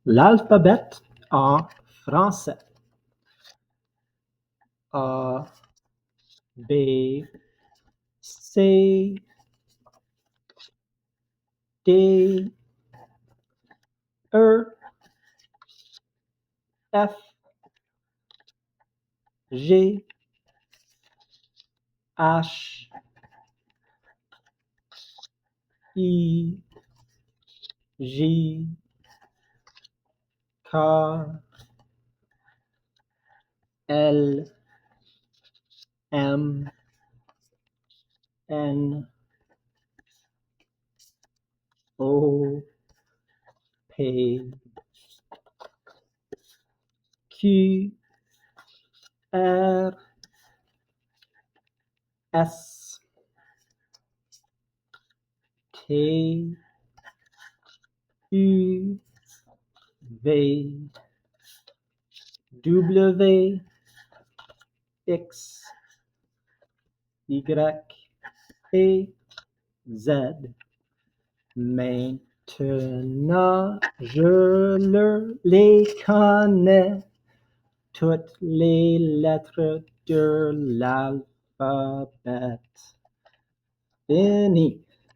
L'alphabet en français. A, B, C, D, E, F, G, H, I, J, K, L, M, N, O, P, Q, R, S, T, U, V, W, X, Y, et Z. Maintenant, je les connais, toutes les lettres de l'alphabet. Fini.